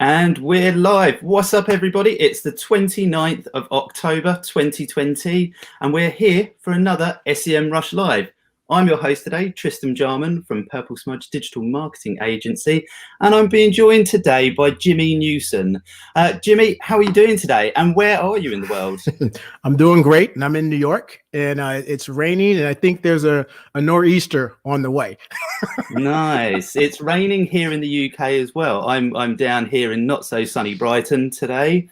And we're live. What's up, everybody? It's the 29th of October 2020, and we're here for another SEM Rush Live. I'm your host today, Tristam Jarman from Purple Smudge Digital Marketing Agency, and I'm being joined today by Jimmy Newson. Jimmy, how are you doing today, and where are you in the world? I'm doing great, and I'm in New York, and it's raining, and I think there's a nor'easter on the way. Nice. It's raining here in the UK as well. I'm down here in not so sunny Brighton today.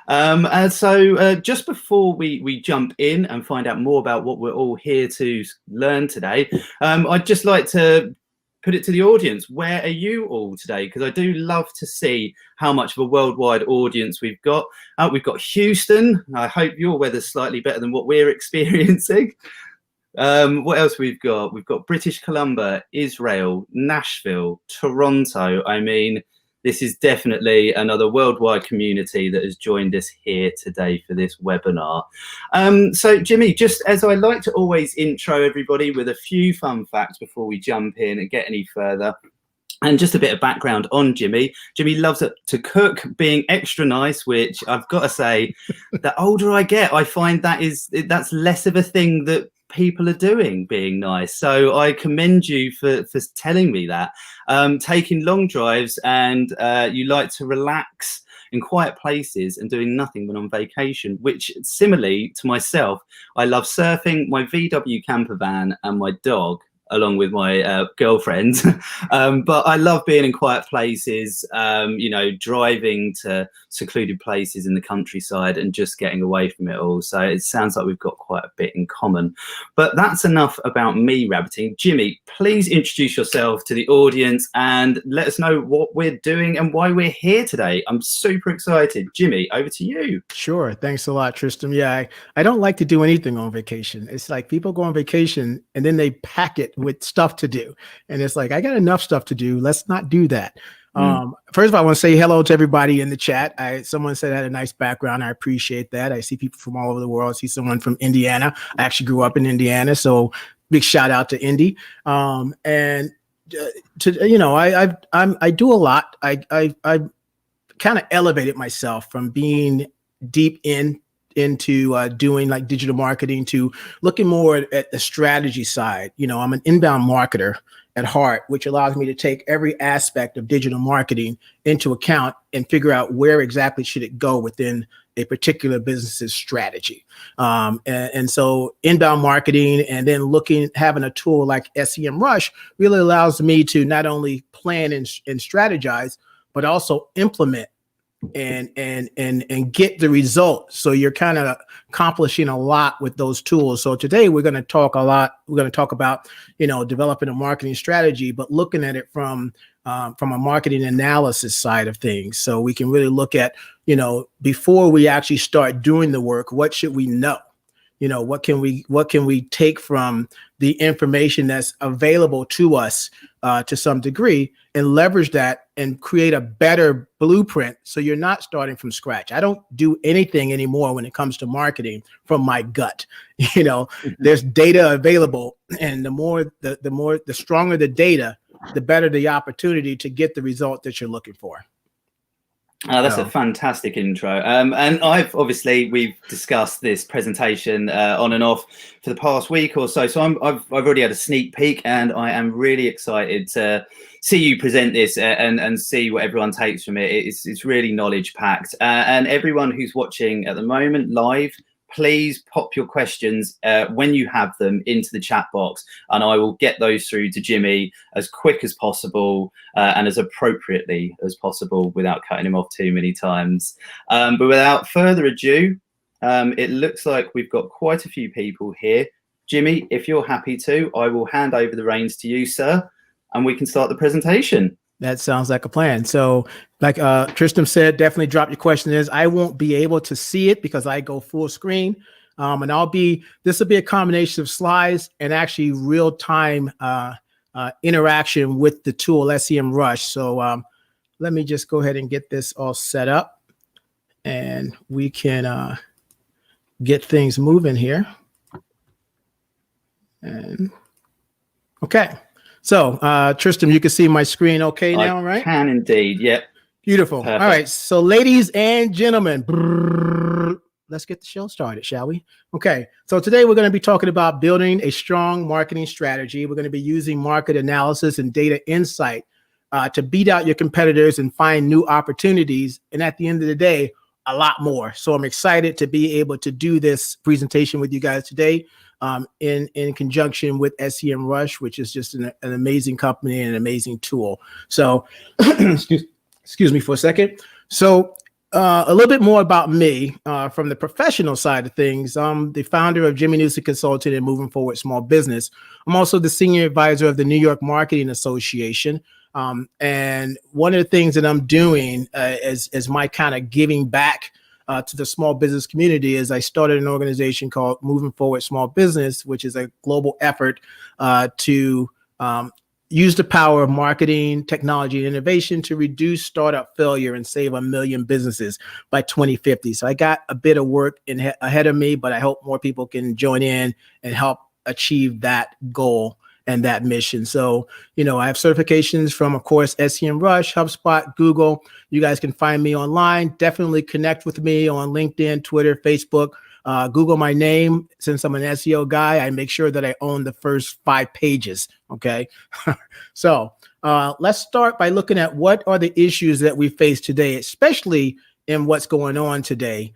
And so just before we jump in and find out more about what we're all here to learn today, I'd just like to put it to the audience. Where are you all today? Because I do love to see how much of a worldwide audience we've got. We've got Houston. I hope your weather's slightly better than what we're experiencing. What else we've got? We've got British Columbia, Israel, Nashville, Toronto. I mean, this is definitely another worldwide community that has joined us here today for this webinar. So Jimmy, just as I like to always intro everybody with a few fun facts before we jump in and get any further. And just a bit of background on Jimmy. Jimmy loves to cook, being extra nice, which I've got to say, the older I get, I find that's less of a thing that people are doing, being nice. So I commend you for telling me that. Taking long drives, and you like to relax in quiet places and doing nothing when on vacation, which similarly to myself, I love surfing, my VW camper van and my dog, along with my girlfriend. But I love being in quiet places, you know, driving to secluded places in the countryside and just getting away from it all. So it sounds like we've got quite a bit in common. But that's enough about me rabbiting. Jimmy, please introduce yourself to the audience and let us know what we're doing and why we're here today. I'm super excited. Jimmy, over to you. Sure. Thanks a lot, Tristam. Yeah, I don't like to do anything on vacation. It's like people go on vacation and then they pack it with stuff to do. And it's like, I got enough stuff to do. Let's not do that. First of all, I want to say hello to everybody in the chat. Someone said I had a nice background. I appreciate that. I see people from all over the world. I see someone from Indiana. I actually grew up in Indiana. So big shout out to Indy. And to, you know, I do a lot. I kind of elevated myself from being deep into doing like digital marketing to looking more at the strategy side. You know, I'm an inbound marketer at heart, which allows me to take every aspect of digital marketing into account and figure out where exactly should it go within a particular business's strategy. And so inbound marketing and then having a tool like SEM Rush really allows me to not only plan and strategize, but also implement and get the result. So you're kind of accomplishing a lot with those tools. So today we're going to talk a lot. We're going to talk about, you know, developing a marketing strategy, but looking at it from a marketing analysis side of things. So we can really look at, you know, before we actually start doing the work, what should we know? You know, what can we take from the information that's available to us to some degree and leverage that and create a better blueprint so you're not starting from scratch. I don't do anything anymore when it comes to marketing from my gut. You know, there's data available, and the stronger the data, the better the opportunity to get the result that you're looking for. That's a fantastic intro. And we've discussed this presentation on and off for the past week or so. So I've already had a sneak peek, and I am really excited to see you present this and see what everyone takes from it. It's really knowledge packed. And everyone who's watching at the moment live, please pop your questions when you have them into the chat box, and I will get those through to Jimmy as quick as possible and as appropriately as possible without cutting him off too many times. But without further ado, it looks like we've got quite a few people here. Jimmy, if you're happy to, I will hand over the reins to you, sir, and we can start the presentation. That sounds like a plan. So like Tristam said, definitely drop your questions. I won't be able to see it because I go full screen. And this will be a combination of slides and actually real time interaction with the tool SEM Rush. So let me just go ahead and get this all set up and we can get things moving here. And okay. So, Tristam, you can see my screen okay now, right? I can indeed, yep. Beautiful. Perfect. All right. So, ladies and gentlemen, let's get the show started, shall we? Okay. So today we're going to be talking about building a strong marketing strategy. We're going to be using market analysis and data insight to beat out your competitors and find new opportunities. And at the end of the day, a lot more. So I'm excited to be able to do this presentation with you guys today in conjunction with SEM Rush, which is just an amazing company and an amazing tool. So excuse me for a second. So a little bit more about me from the professional side of things. I'm the founder of Jimmy Newson Consulting and Moving Forward Small Business. I'm also the senior advisor of the New York Marketing Association. And one of the things that I'm doing as my kind of giving back to the small business community is I started an organization called Moving Forward Small Business, which is a global effort to use the power of marketing, technology, and innovation to reduce startup failure and save 1 million businesses by 2050. So I got a bit of work ahead of me, but I hope more people can join in and help achieve that goal and that mission. So, I have certifications from, of course, SEM Rush, HubSpot, Google. You guys can find me online. Definitely connect with me on LinkedIn, Twitter, Facebook. Google my name. Since I'm an SEO guy, I make sure that I own the first 5 pages. Okay. So let's start by looking at what are the issues that we face today, especially in what's going on today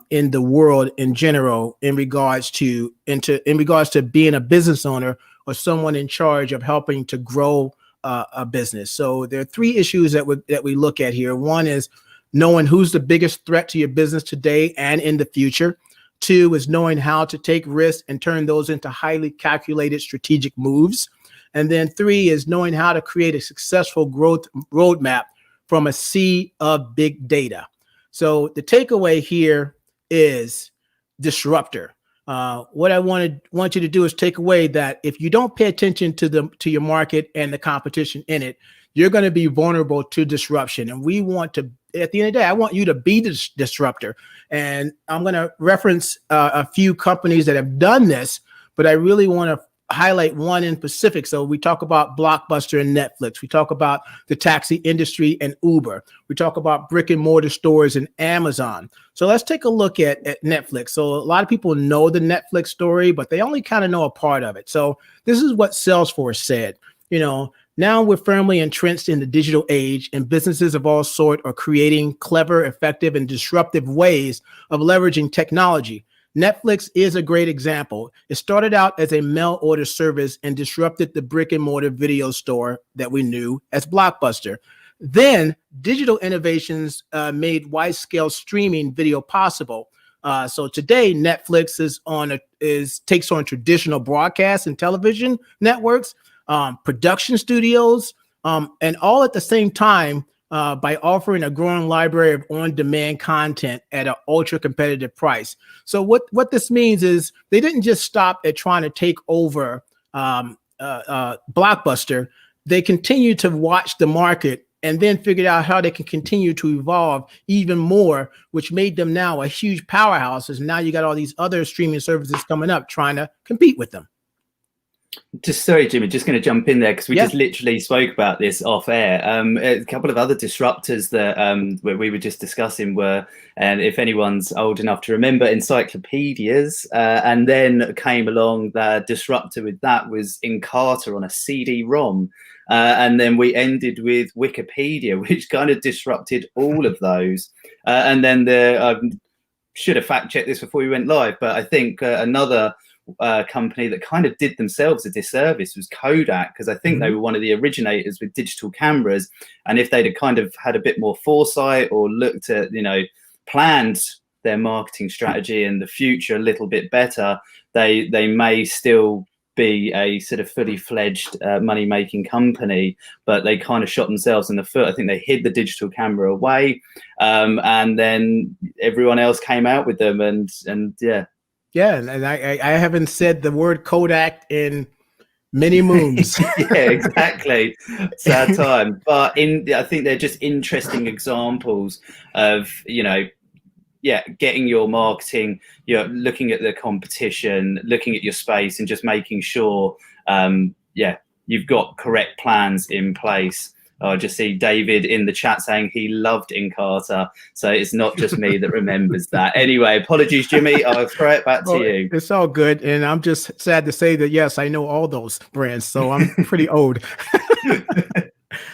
in the world in general, in regards to being a business owner or someone in charge of helping to grow a business. So there are 3 issues that we look at here. One is knowing who's the biggest threat to your business today and in the future. 2 is knowing how to take risks and turn those into highly calculated strategic moves. And then 3 is knowing how to create a successful growth roadmap from a sea of big data. So the takeaway here is disruptor. What I want you to do is take away that if you don't pay attention to your market and the competition in it, you're going to be vulnerable to disruption. And we want to, at the end of the day, I want you to be the disruptor. And I'm going to reference a few companies that have done this, but I really want to highlight one in specific. So we talk about Blockbuster and Netflix. We talk about the taxi industry and Uber. We talk about brick and mortar stores and Amazon. So let's take a look at Netflix. So a lot of people know the Netflix story, but they only kind of know a part of it. So this is what Salesforce said. Now we're firmly entrenched in the digital age, and businesses of all sorts are creating clever, effective, and disruptive ways of leveraging technology. Netflix is a great example. It started out as a mail order service and disrupted the brick and mortar video store that we knew as Blockbuster. Then digital innovations made wide-scale streaming video possible. So today, Netflix takes on traditional broadcast and television networks, production studios, and all at the same time by offering a growing library of on-demand content at an ultra-competitive price. So what this means is they didn't just stop at trying to take over Blockbuster. They continued to watch the market and then figured out how they can continue to evolve even more, which made them now a huge powerhouse. As now you got all these other streaming services coming up trying to compete with them. Sorry, Jimmy, just going to jump in there because we just literally spoke about this off air. A couple of other disruptors that we were just discussing were, and if anyone's old enough to remember, encyclopedias. And then came along the disruptor with that was Encarta on a CD-ROM. And then we ended with Wikipedia, which kind of disrupted all of those. And then should have fact checked this before we went live, but I think another company that kind of did themselves a disservice was Kodak, because I think they were one of the originators with digital cameras. And if they'd have kind of had a bit more foresight or looked at, planned their marketing strategy and the future a little bit better, they may still be a sort of fully fledged money-making company, but they kind of shot themselves in the foot. I think they hid the digital camera away, and then everyone else came out with them, and yeah. Yeah, and I haven't said the word Kodak in many moons. Yeah, exactly. Sad time. But I think they're just interesting examples of, getting your marketing, looking at the competition, looking at your space, and just making sure, you've got correct plans in place I just see David in the chat saying he loved Encarta. So it's not just me that remembers that. Anyway, apologies, Jimmy. I'll throw it back to you. It's all good. And I'm just sad to say that, yes, I know all those brands. So I'm pretty old.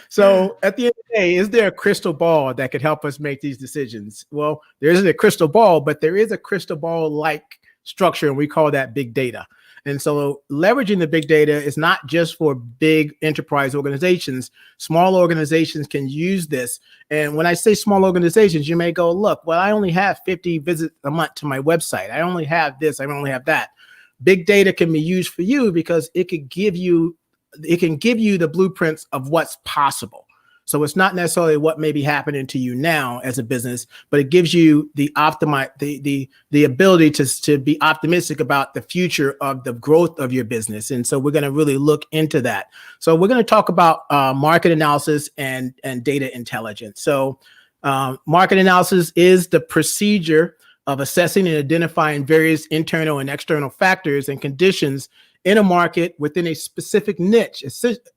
So at the end of the day, is there a crystal ball that could help us make these decisions? Well, there isn't a crystal ball, but there is a crystal ball-like structure, and we call that big data. And so leveraging the big data is not just for big enterprise organizations. Small organizations can use this. And when I say small organizations, you may go, look, well, I only have 50 visits a month to my website. I only have this, I only have that. Big data can be used for you because it can give you the blueprints of what's possible. So it's not necessarily what may be happening to you now as a business, but it gives you the ability to be optimistic about the future of the growth of your business. And so we're going to really look into that. So we're going to talk about market analysis and data intelligence. So market analysis is the procedure of assessing and identifying various internal and external factors and conditions in a market within a specific niche.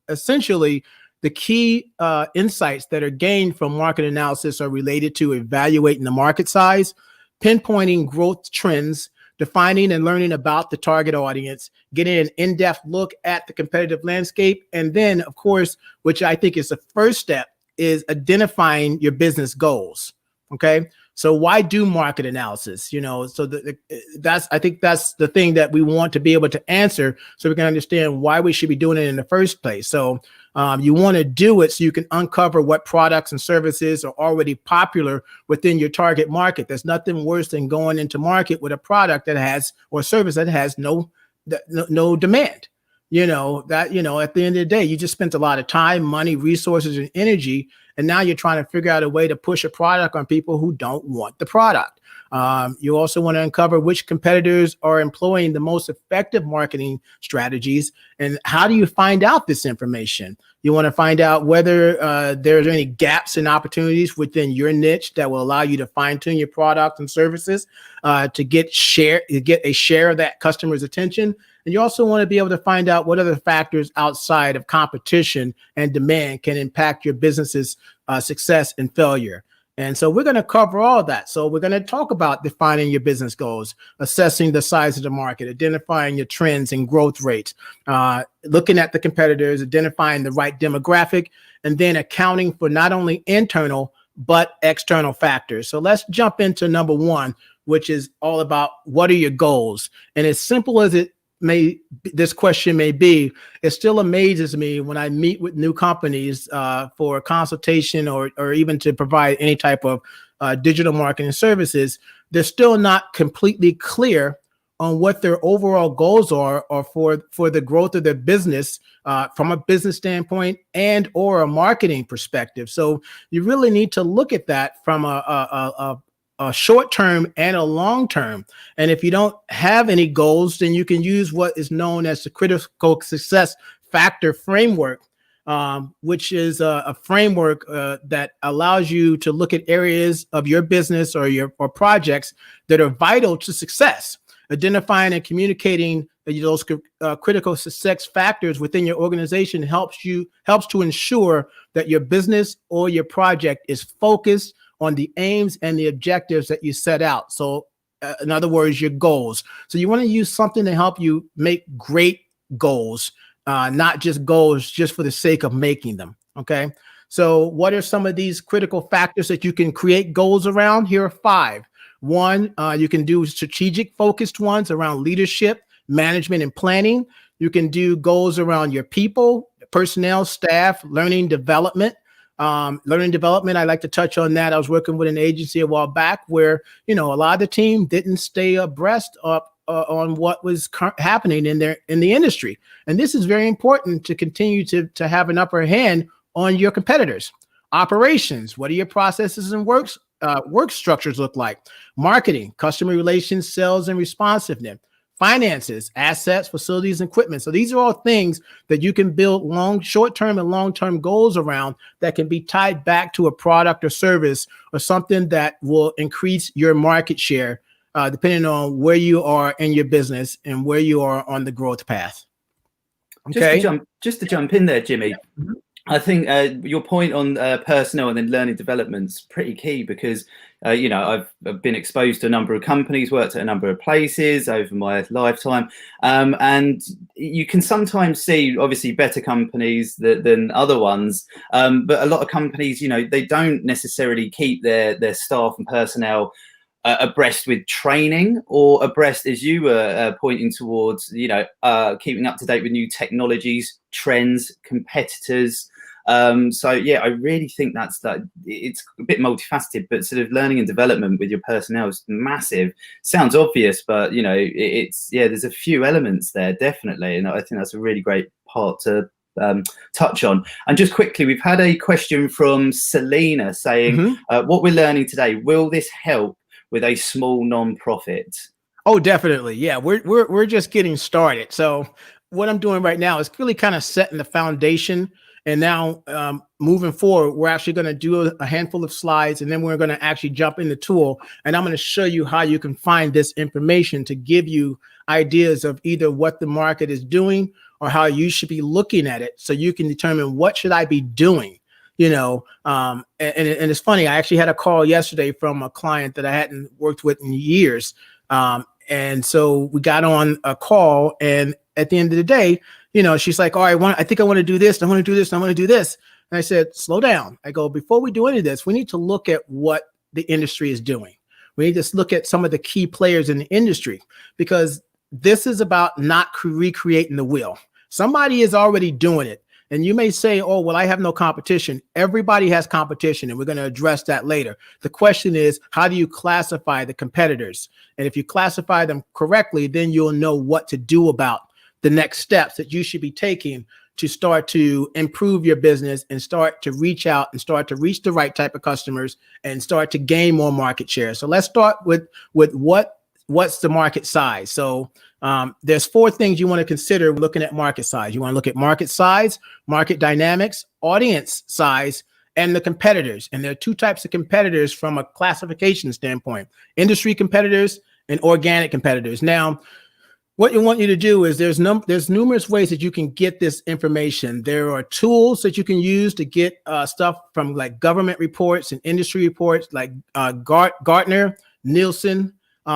Essentially, the key insights that are gained from market analysis are related to evaluating the market size, pinpointing growth trends, defining and learning about the target audience, getting an in-depth look at the competitive landscape, and then, of course, which I think is the first step, is identifying your business goals. Okay. So why do market analysis? So I think that's the thing that we want to be able to answer so we can understand why we should be doing it in the first place. So you want to do it so you can uncover what products and services are already popular within your target market. There's nothing worse than going into market with a product that has or service that has no demand. At the end of the day, you just spent a lot of time, money, resources, and energy, and now you're trying to figure out a way to push a product on people who don't want the product. You also want to uncover which competitors are employing the most effective marketing strategies, and how do you find out this information? You want to find out whether there's any gaps and opportunities within your niche that will allow you to fine-tune your product and services to get a share of that customer's attention. And you also want to be able to find out what other factors outside of competition and demand can impact your business's success and failure. And so we're going to cover all that. So we're going to talk about defining your business goals, assessing the size of the market, identifying your trends and growth rates, looking at the competitors, identifying the right demographic, and then accounting for not only internal, but external factors. So let's jump into number one, which is all about what are your goals? And as simple as this question may be, it still amazes me when I meet with new companies for a consultation or even to provide any type of digital marketing services. They're still not completely clear on what their overall goals are or for the growth of their business from a business standpoint and or a marketing perspective. So you really need to look at that from a short term and a long term. And if you don't have any goals, then you can use what is known as the critical success factor framework, which is a framework that allows you to look at areas of your business or projects that are vital to success. Identifying and communicating those critical success factors within your organization helps to ensure that your business or your project is focused on the aims and the objectives that you set out. So in other words, your goals. So you want to use something to help you make great goals, not just goals just for the sake of making them. Okay. So what are some of these critical factors that you can create goals around? Here are 5. One, you can do strategic focused ones around leadership, management, and planning. You can do goals around your people, personnel, staff, learning development. I like to touch on that. I was working with an agency a while back where, a lot of the team didn't stay abreast on what was happening in the industry. And this is very important to continue to have an upper hand on your competitors. Operations, what do your processes and work structures look like? Marketing, customer relations, sales, and responsiveness. Finances, assets, facilities, and equipment. So these are all things that you can build short-term and long-term goals around that can be tied back to a product or service or something that will increase your market share, depending on where you are in your business and where you are on the growth path. Okay. Just to jump in there, Jimmy. I think your point on personnel and then learning development's pretty key because, I've been exposed to a number of companies, worked at a number of places over my lifetime. And you can sometimes see, obviously, better companies than other ones. But a lot of companies, they don't necessarily keep their staff and personnel abreast with training or abreast, as you were pointing towards, keeping up to date with new technologies, trends, competitors. So yeah, I really think that it's a bit multifaceted, but sort of learning and development with your personnel is massive. Sounds obvious, but it's there's a few elements there definitely, and I think that's a really great part to touch on. And just quickly, we've had a question from Selena saying, what we're learning today, will this help with a small non-profit? Oh, definitely. Yeah, we're just getting started. So what I'm doing right now is really kind of setting the foundation. And now moving forward, we're actually going to do a handful of slides, and then we're going to actually jump in the tool. And I'm going to show you how you can find this information to give you ideas of either what the market is doing or how you should be looking at it, so you can determine what should I be doing. And it's funny. I actually had a call yesterday from a client that I hadn't worked with in years. And so we got on a call, and at the end of the day, she's like, all right, I think I want to do this. I want to do this. I want to do this. And I said, slow down. I go, before we do any of this, we need to look at what the industry is doing. We need to look at some of the key players in the industry, because this is about not recreating the wheel. Somebody is already doing it. And you may say, oh, well, I have no competition. Everybody has competition, and we're going to address that later. The question is, how do you classify the competitors? And if you classify them correctly, then you'll know what to do about the next steps that you should be taking to start to improve your business and start to reach out and start to reach the right type of customers and start to gain more market share. So let's start with what's the market size. So there's 4 things you want to consider looking at market size. You want to look at market size, market dynamics, audience size, and the competitors. And there are 2 types of competitors from a classification standpoint: industry competitors and organic competitors. Now, what you want you to do is there's numerous ways that you can get this information. There are tools that you can use to get stuff from like government reports and industry reports like Gartner, Nielsen.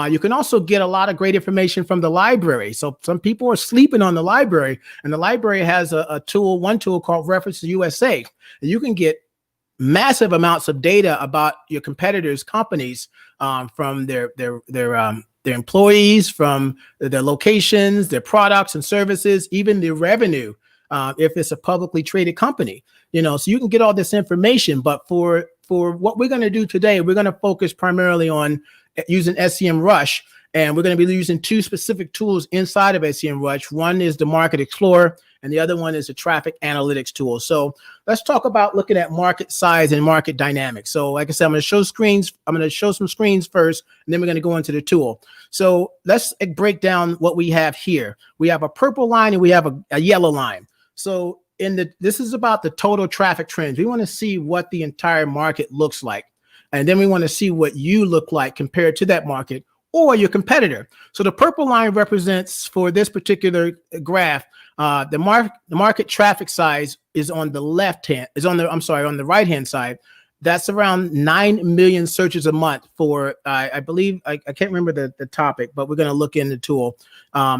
You can also get a lot of great information from the library. So some people are sleeping on the library, and the library has one tool called Reference USA. And you can get massive amounts of data about your competitors' companies from their employees, from their locations, their products and services, even their revenue, if it's a publicly traded company. So you can get all this information. But for what we're going to do today, we're going to focus primarily on using SEMrush, and we're going to be using 2 specific tools inside of SEMrush. One is the Market Explorer, and the other one is the Traffic Analytics tool. So let's talk about looking at market size and market dynamics. So like I said, I'm going to show screens. I'm going to show some screens first, and then we're going to go into the tool. So let's break down what we have here. We have a purple line and we have a yellow line. So this is about the total traffic trends. We want to see what the entire market looks like. And then we want to see what you look like compared to that market or your competitor. So the purple line represents, for this particular graph, the market traffic size is on the on the right hand side. That's around 9 million searches a month for, I believe, I can't remember the topic, but we're going to look in the tool.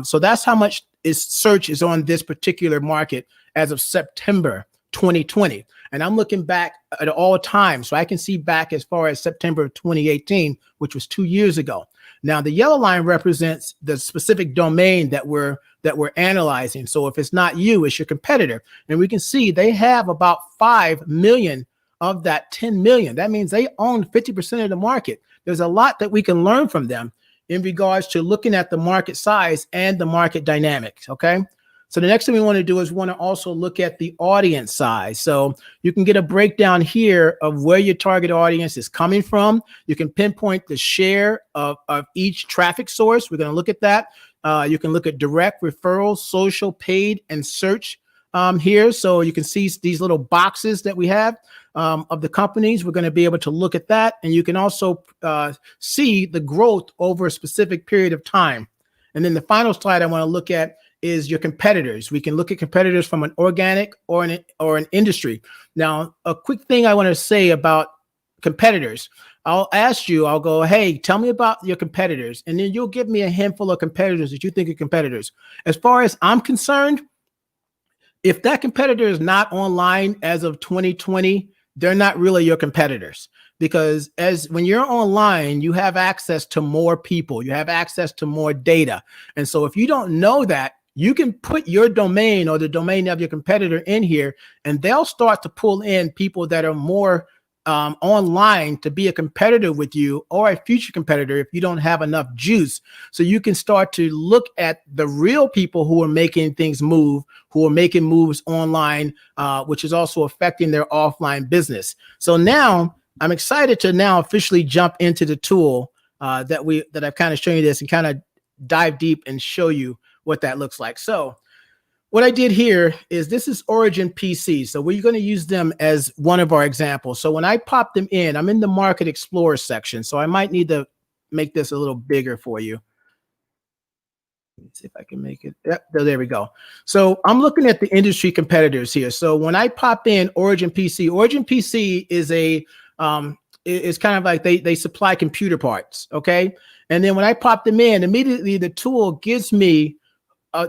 So that's how much search is on this particular market as of September 2020. And I'm looking back at all times, so I can see back as far as September of 2018, which was 2 years ago. Now, the yellow line represents the specific domain that we're analyzing. So if it's not you, it's your competitor. And we can see they have about 5 million of that 10 million. That means they own 50% of the market. There's a lot that we can learn from them in regards to looking at the market size and the market dynamics, okay? So the next thing we want to do is we want to also look at the audience size. So you can get a breakdown here of where your target audience is coming from. You can pinpoint the share of each traffic source. We're going to look at that. You can look at direct, referrals, social, paid, and search here. So you can see these little boxes that we have of the companies. We're going to be able to look at that. And you can also see the growth over a specific period of time. And then the final slide I want to look at is your competitors. We can look at competitors from an organic or an industry. Now, a quick thing I want to say about competitors. I'll ask you, I'll go, hey, tell me about your competitors. And then you'll give me a handful of competitors that you think are competitors. As far as I'm concerned, if that competitor is not online as of 2020, they're not really your competitors. Because when you're online, you have access to more people, you have access to more data. And so if you don't know that, you can put your domain or the domain of your competitor in here, and they'll start to pull in people that are more online to be a competitor with you or a future competitor if you don't have enough juice. So you can start to look at the real people who are making things move, who are making moves online, which is also affecting their offline business. So now I'm excited to now officially jump into the tool that I've kind of shown you this and kind of dive deep and show you what that looks like. So what I did here is this is Origin PC. So we're going to use them as one of our examples. So when I pop them in, I'm in the Market Explorer section. So I might need to make this a little bigger for you. Let's see if I can make it. Yep, there we go. So I'm looking at the industry competitors here. So when I pop in Origin PC is it's kind of like they supply computer parts. Okay. And then when I pop them in, immediately the tool gives me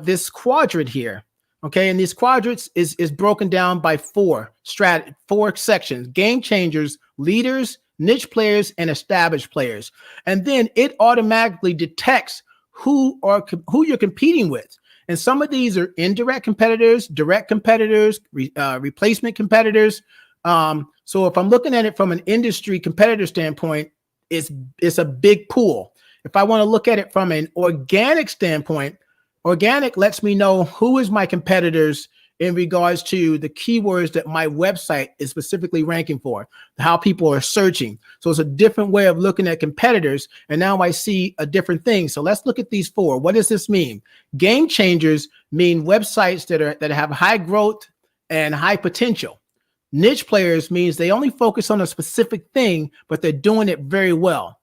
this quadrant here. Okay, and these quadrants is broken down by four sections: game changers, leaders, niche players, and established players. And then it automatically detects who you're competing with. And some of these are indirect competitors, direct competitors, replacement competitors. So if I'm looking at it from an industry competitor standpoint, it's a big pool. If I want to look at it from an organic standpoint, organic lets me know who is my competitors in regards to the keywords that my website is specifically ranking for, how people are searching. So it's a different way of looking at competitors. And now I see a different thing. So let's look at these four. What does this mean? Game changers mean websites that have high growth and high potential. Niche players means they only focus on a specific thing, but they're doing it very well.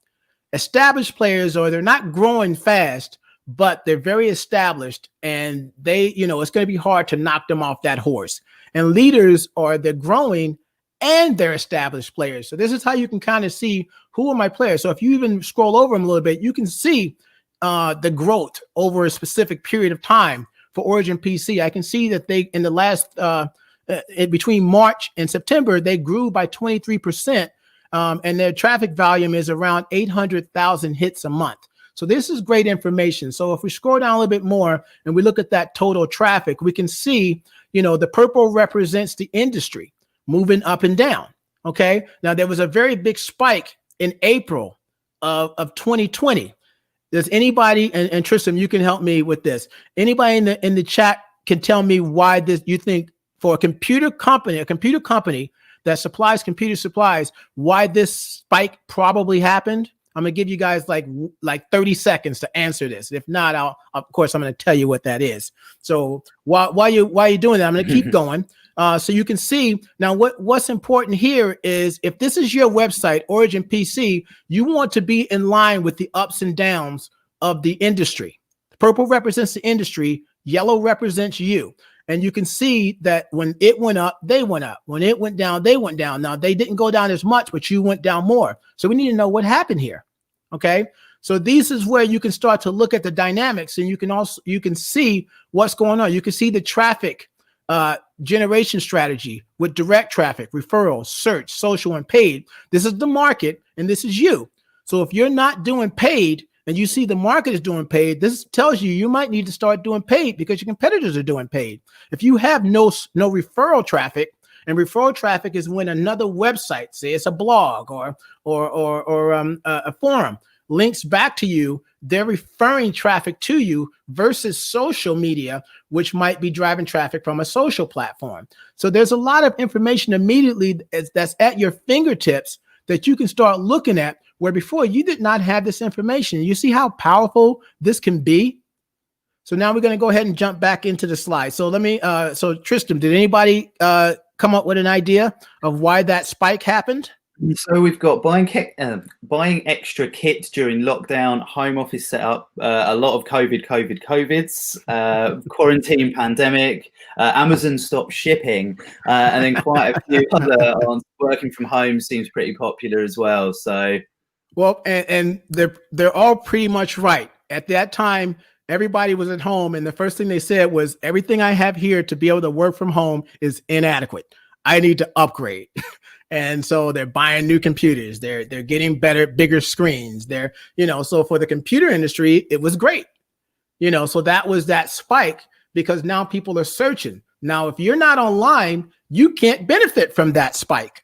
Established players, or they're not growing fast, but they're very established, and it's going to be hard to knock them off that horse. And leaders they're growing and they're established players. So this is how you can kind of see who are my players. So if you even scroll over them a little bit, you can see the growth over a specific period of time for Origin PC. I can see that they, in the last, between March and September, they grew by 23%. And their traffic volume is around 800,000 hits a month. So this is great information. So if we scroll down a little bit more and we look at that total traffic, we can see, the purple represents the industry moving up and down. Okay. Now there was a very big spike in April of 2020. Does anybody, and Tristam, you can help me with this. Anybody in the chat can tell me why this, you think for a computer company that supplies computer supplies, why this spike probably happened? I'm going to give you guys like 30 seconds to answer this. If not, of course, I'm going to tell you what that is. So while you're doing that, I'm going to keep going. So you can see now what's important here is if this is your website, Origin PC, you want to be in line with the ups and downs of the industry. Purple represents the industry. Yellow represents you. And you can see that when it went up, they went up. When it went down, they went down. Now, they didn't go down as much, but you went down more. So we need to know what happened here. Okay. So this is where you can start to look at the dynamics, and you can see what's going on. You can see the traffic generation strategy with direct traffic, referrals, search, social, and paid. This is the market, and this is you. So if you're not doing paid, and you see the market is doing paid, this tells you might need to start doing paid because your competitors are doing paid. If you have no referral traffic, and referral traffic is when another website, say it's a blog or a forum, links back to you, they're referring traffic to you versus social media, which might be driving traffic from a social platform. So there's a lot of information immediately that's at your fingertips that you can start looking at, where before you did not have this information. You see how powerful this can be? So now we're going to go ahead and jump back into the slide. So so Tristam, did anybody come up with an idea of why that spike happened? So we've got buying extra kit during lockdown, home office setup, a lot of COVIDs, quarantine pandemic, Amazon stopped shipping, and then quite a few other on working from home seems pretty popular as well. So, well, and they're all pretty much right. At that time, everybody was at home, and the first thing they said was, "Everything I have here to be able to work from home is inadequate. I need to upgrade." And so they're buying new computers. They're getting better, bigger screens. So for the computer industry, it was great. So that was that spike because now people are searching. Now, if you're not online, you can't benefit from that spike.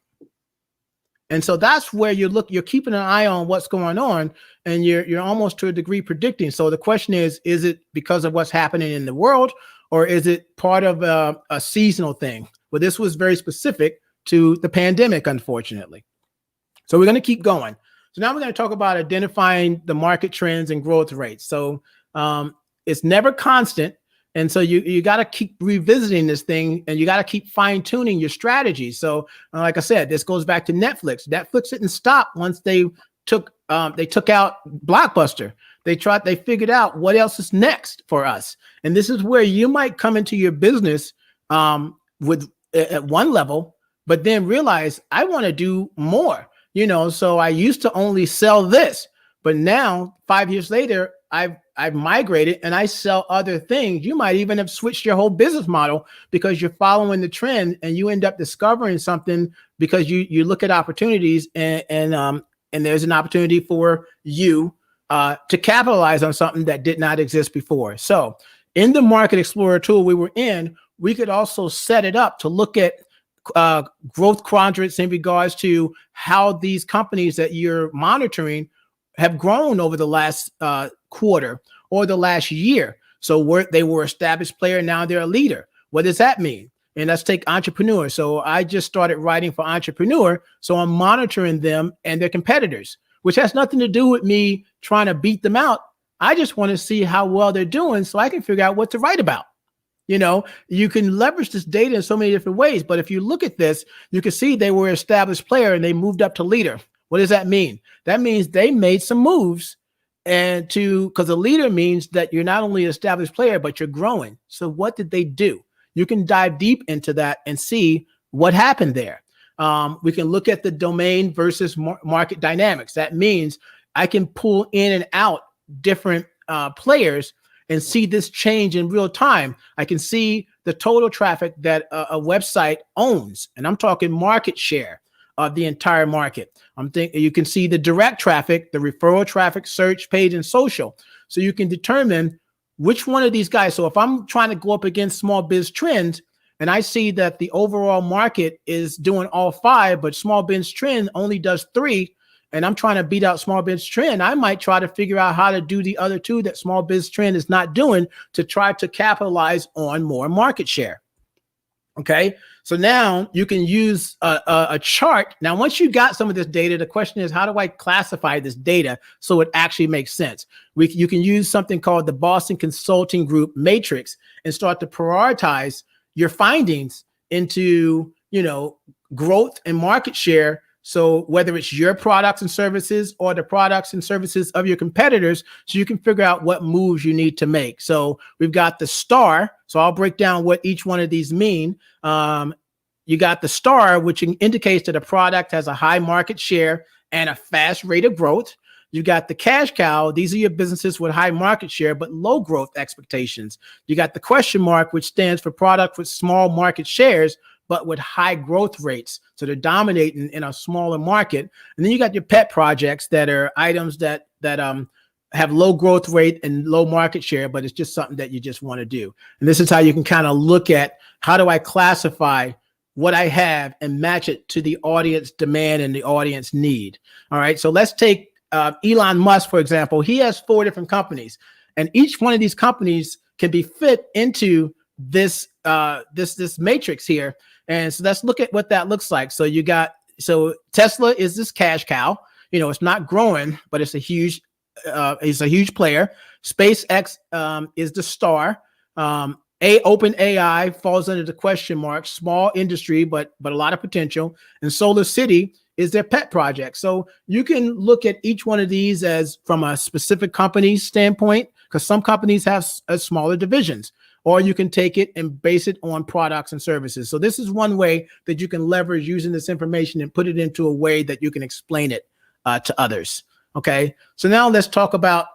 And so that's where you're keeping an eye on what's going on, and you're almost to a degree predicting. So the question is it because of what's happening in the world, or is it part of a seasonal thing? Well, this was very specific to the pandemic, unfortunately. So we're going to keep going. So now we're going to talk about identifying the market trends and growth rates. So it's never constant. And so you got to keep revisiting this thing, and you got to keep fine tuning your strategy. So like I said, this goes back to Netflix. Netflix didn't stop once they took out Blockbuster. They figured out what else is next for us. And this is where you might come into your business with at one level, but then realize I want to do more, so I used to only sell this, but now 5 years later, I've migrated and I sell other things. You might even have switched your whole business model because you're following the trend, and you end up discovering something because you look at opportunities and there's an opportunity for you to capitalize on something that did not exist before. So in the Market Explorer tool we were in, we could also set it up to look at growth quadrants in regards to how these companies that you're monitoring have grown over the last quarter or the last year. So they were established player, now they're a leader. What does that mean? And let's take Entrepreneur. So I just started writing for Entrepreneur, so I'm monitoring them and their competitors, which has nothing to do with me trying to beat them out. I just want to see how well they're doing so I can figure out what to write about. You can leverage this data in so many different ways, but if you look at this, you can see they were an established player and they moved up to leader. What does that mean? That means they made some moves, because a leader means that you're not only an established player, but you're growing. So what did they do? You can dive deep into that and see what happened there. We can look at the domain versus market dynamics. That means I can pull in and out different players and see this change in real time. I can see the total traffic that a website owns, and I'm talking market share of the entire market. You can see the direct traffic, the referral traffic, search, paid, and social. So you can determine which one of these guys. So if I'm trying to go up against small biz trends, and I see that the overall market is doing all 5, but small biz trend only does 3, and I'm trying to beat out small biz trend, I might try to figure out how to do the other 2 that small biz trend is not doing to try to capitalize on more market share. Okay, so now you can use a chart. Now, once you got some of this data, the question is, how do I classify this data so it actually makes sense? You can use something called the Boston Consulting Group Matrix and start to prioritize your findings into, growth and market share. So whether it's your products and services or the products and services of your competitors, so you can figure out what moves you need to make. So we've got the star. So I'll break down what each one of these mean. You got the star, which indicates that a product has a high market share and a fast rate of growth. You got the cash cow. These are your businesses with high market share, but low growth expectations. You got the question mark, which stands for product with small market shares, but with high growth rates. So they're dominating in a smaller market. And then you got your pet projects that are items that have low growth rate and low market share, but it's just something that you just want to do. And this is how you can kind of look at, how do I classify what I have and match it to the audience demand and the audience need. All right. So let's take Elon Musk, for example. He has 4 different companies, and each one of these companies can be fit into this matrix here. And so let's look at what that looks like. So Tesla is this cash cow. It's not growing, but it's a huge player. SpaceX is the star. OpenAI falls under the question mark, small industry, but a lot of potential. And Solar City is their pet project. So you can look at each one of these as from a specific company standpoint, because some companies have smaller divisions, or you can take it and base it on products and services. So this is one way that you can leverage using this information and put it into a way that you can explain it to others. Okay, so now let's talk about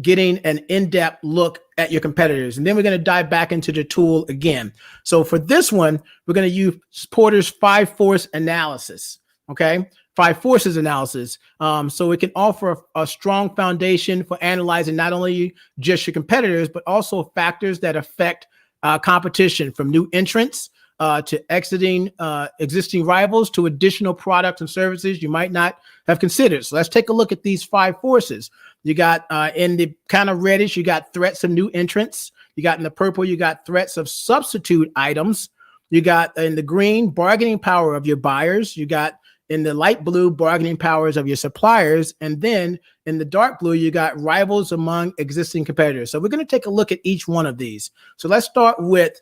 getting an in-depth look at your competitors. And then we're going to dive back into the tool again. So for this one, we're going to use Porter's 5-force analysis. Okay, 5 forces analysis. So it can offer a strong foundation for analyzing not only just your competitors, but also factors that affect competition, from new entrants to exiting existing rivals to additional products and services you might not have considered. So let's take a look at these 5 forces. You got in the kind of reddish, you got threats of new entrants. You got in the purple, you got threats of substitute items. You got in the green, bargaining power of your buyers. You got in the light blue, bargaining powers of your suppliers. And then in the dark blue, you got rivals among existing competitors. So we're going to take a look at each one of these. So let's start with,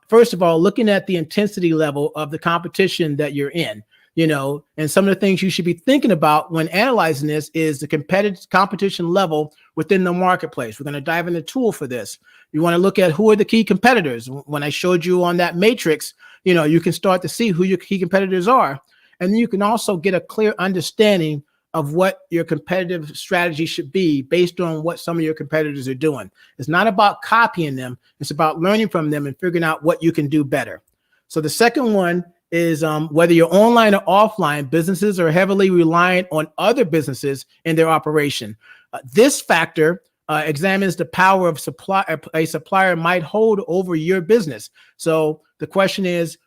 first of all, looking at the intensity level of the competition that you're in. And some of the things you should be thinking about when analyzing this is the competition level within the marketplace. We're going to dive into the tool for this. You want to look at who are the key competitors. When I showed you on that matrix, you can start to see who your key competitors are. And then you can also get a clear understanding of what your competitive strategy should be based on what some of your competitors are doing. It's not about copying them. It's about learning from them and figuring out what you can do better. So the second one is whether you're online or offline, businesses are heavily reliant on other businesses in their operation. This factor examines the power of a supplier might hold over your business. So the question is,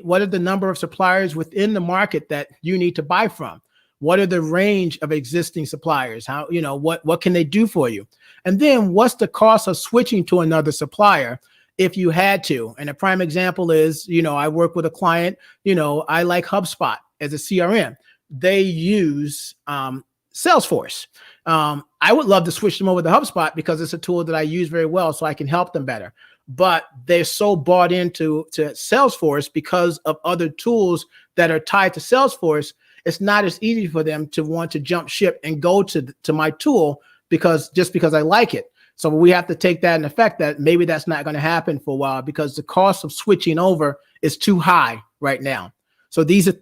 what are the number of suppliers within the market that you need to buy from? What are the range of existing suppliers? What can they do for you? And then what's the cost of switching to another supplier if you had to? And a prime example is, I work with a client, I like HubSpot as a CRM. They use Salesforce. I would love to switch them over to HubSpot because it's a tool that I use very well, so I can help them better. But they're so bought into Salesforce because of other tools that are tied to Salesforce. It's not as easy for them to want to jump ship and go to my tool because I like it. So we have to take that in effect that maybe that's not going to happen for a while because the cost of switching over is too high right now. So these are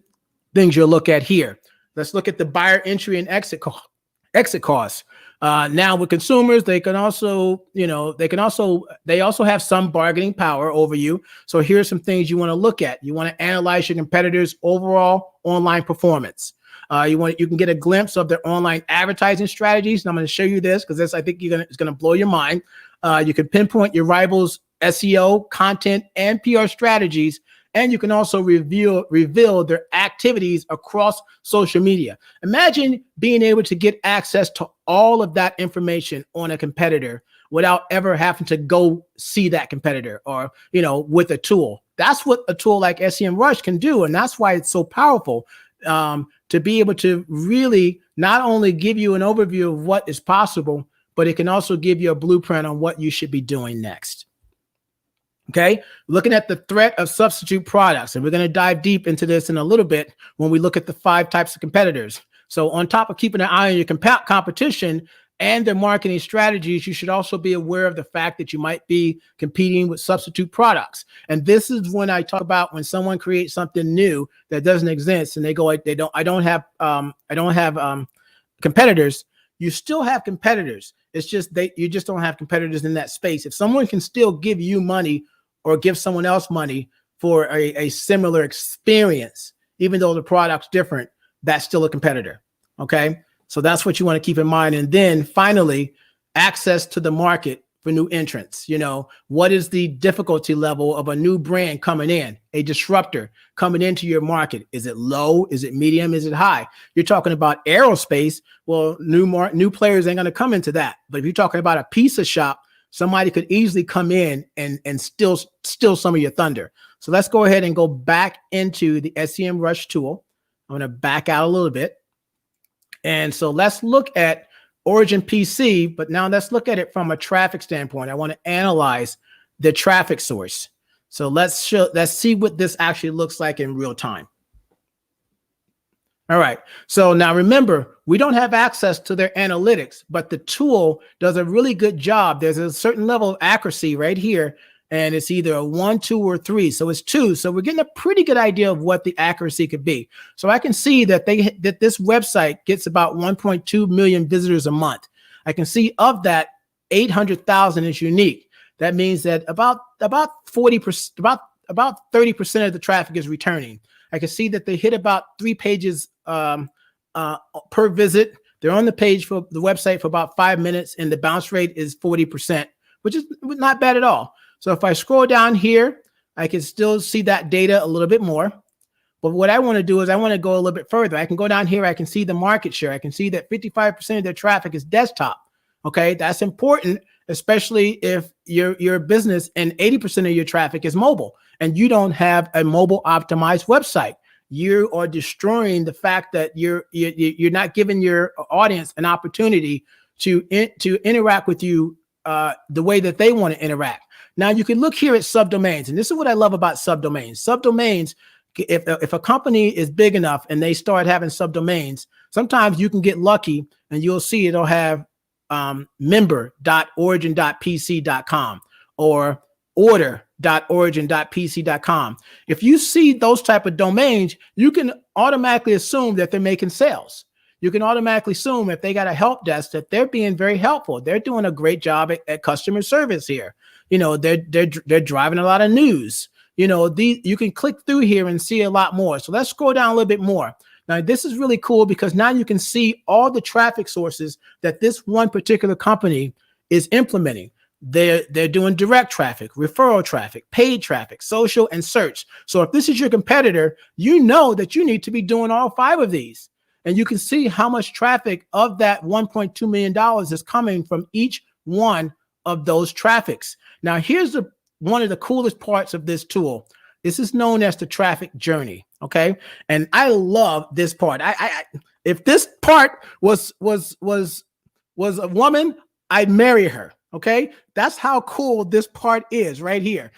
things you'll look at here. Let's look at the buyer entry and exit costs. Now with consumers, they also have some bargaining power over you. So here's some things you want to look at. You want to analyze your competitors' overall online performance. You can get a glimpse of their online advertising strategies. And I'm going to show you this because I think it's going to blow your mind. You can pinpoint your rivals' SEO, content, and PR strategies. And you can also reveal their activities across social media. Imagine being able to get access to all of that information on a competitor without ever having to go see that competitor or, with a tool. That's what a tool like SEMrush can do. And that's why it's so powerful to be able to really not only give you an overview of what is possible, but it can also give you a blueprint on what you should be doing next. Okay, looking at the threat of substitute products, and we're going to dive deep into this in a little bit when we look at the 5 types of competitors. So on top of keeping an eye on your competition and their marketing strategies, you should also be aware of the fact that you might be competing with substitute products. And this is when I talk about when someone creates something new that doesn't exist, and they go, I don't have competitors. You still have competitors. It's just you just don't have competitors in that space. If someone can still give you money or give someone else money for a similar experience, even though the product's different, that's still a competitor. Okay, so that's what you want to keep in mind. And then finally, access to the market for new entrants. What is the difficulty level of a new brand coming in, a disruptor coming into your market? Is it low? Is it medium? Is it high? You're talking about aerospace. Well, new players ain't going to come into that. But if you're talking about a pizza shop, somebody could easily come in and steal some of your thunder. So let's go ahead and go back into the SEMrush tool. I'm going to back out a little bit. And so let's look at Origin PC, but now let's look at it from a traffic standpoint. I want to analyze the traffic source. So let's see what this actually looks like in real time. All right. So now remember, we don't have access to their analytics, but the tool does a really good job. There's a certain level of accuracy right here, and it's either a 1, 2, or 3. So it's 2. So we're getting a pretty good idea of what the accuracy could be. So I can see that this website gets about 1.2 million visitors a month. I can see of that 800,000 is unique. That means that about 40%, about 30% of the traffic is returning. I can see that they hit about 3 pages per visit. They're on the page for the website for about 5 minutes, and the bounce rate is 40%, which is not bad at all. So if I scroll down here, I can still see that data a little bit more. But what I want to do is I want to go a little bit further. I can go down here. I can see the market share. I can see that 55% of their traffic is desktop. Okay, that's important, especially if your business and 80% of your traffic is mobile and you don't have a mobile optimized website. You are destroying the fact that you're not giving your audience an opportunity to interact with you the way that they want to interact. Now you can look here at subdomains, and this is what I love about subdomains. Subdomains, if a company is big enough and they start having subdomains, sometimes you can get lucky and you'll see it'll have member.origin.pc.com or order.origin.pc.com. If you see those type of domains, you can automatically assume that they're making sales. You can automatically assume if they got a help desk that they're being very helpful. They're doing a great job at customer service here. You know, they're driving a lot of news. You know, you can click through here and see a lot more. So let's scroll down a little bit more. Now, this is really cool because now you can see all the traffic sources that this one particular company is implementing. They're doing direct traffic, referral traffic, paid traffic, social, and search. So if this is your competitor, you know that you need to be doing all 5 of these. And you can see how much traffic of that $1.2 million is coming from each one of those traffics. Now, here's one of the coolest parts of this tool. This is known as the traffic journey. Okay. And I love this part. If this part was a woman, I'd marry her. Okay. That's how cool this part is right here.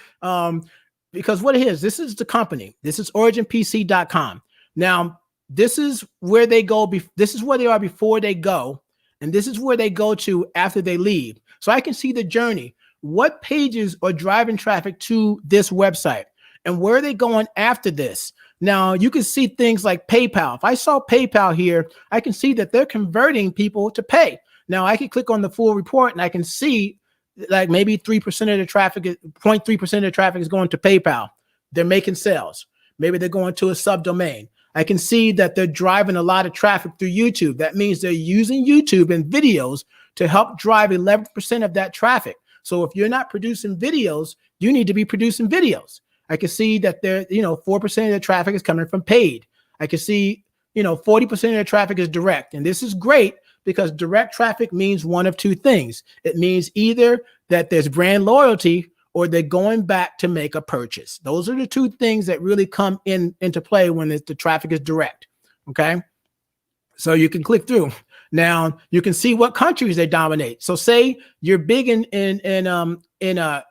Because what it is, this is the company. This is originpc.com. Now, this is where they go. This is where they are before they go. And this is where they go to after they leave. So I can see the journey. What pages are driving traffic to this website? And where are they going after this? Now, you can see things like PayPal. If I saw PayPal here, I can see that they're converting people to pay. Now, I can click on the full report and I can see like maybe 3% of the traffic, 0.3% of the traffic is going to PayPal. They're making sales. Maybe they're going to a subdomain. I can see that they're driving a lot of traffic through YouTube. That means they're using YouTube and videos to help drive 11% of that traffic. So if you're not producing videos, you need to be producing videos. I can see that 4% of the traffic is coming from paid. I can see, 40% of the traffic is direct. And this is great because direct traffic means one of 2 things. It means either that there's brand loyalty or they're going back to make a purchase. Those are the 2 things that really come into play when the traffic is direct. Okay. So you can click through. Now you can see what countries they dominate. So say you're big in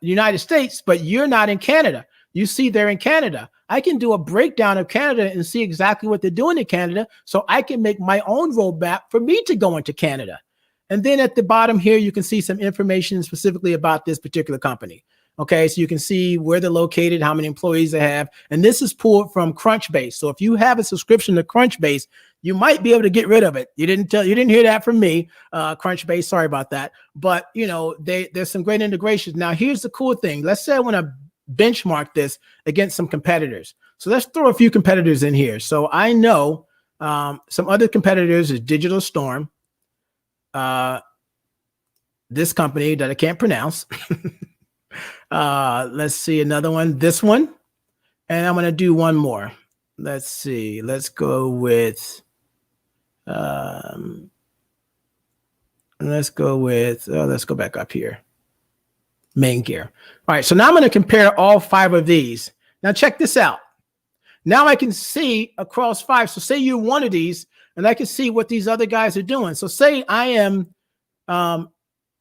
United States, but you're not in Canada. You see they're in Canada. I can do a breakdown of Canada and see exactly what they're doing in Canada. So I can make my own roadmap for me to go into Canada. And then at the bottom here, you can see some information specifically about this particular company. Okay, so you can see where they're located, how many employees they have. And this is pulled from Crunchbase. So if you have a subscription to Crunchbase, you might be able to get rid of it. You didn't hear that from me, Crunchbase. Sorry about that. But there's some great integrations. Now, here's the cool thing. Let's say I want to benchmark this against some competitors. So let's throw a few competitors in here. So I know some other competitors is Digital Storm, this company that I can't pronounce. Let's see another one, this one, and I'm going to do one more. Let's see. Let's go with, let's go back up here. Main Gear. All right. So now I'm going to compare all 5 of these. Now check this out. Now I can see across 5. So say you're one of these and I can see what these other guys are doing. So say I am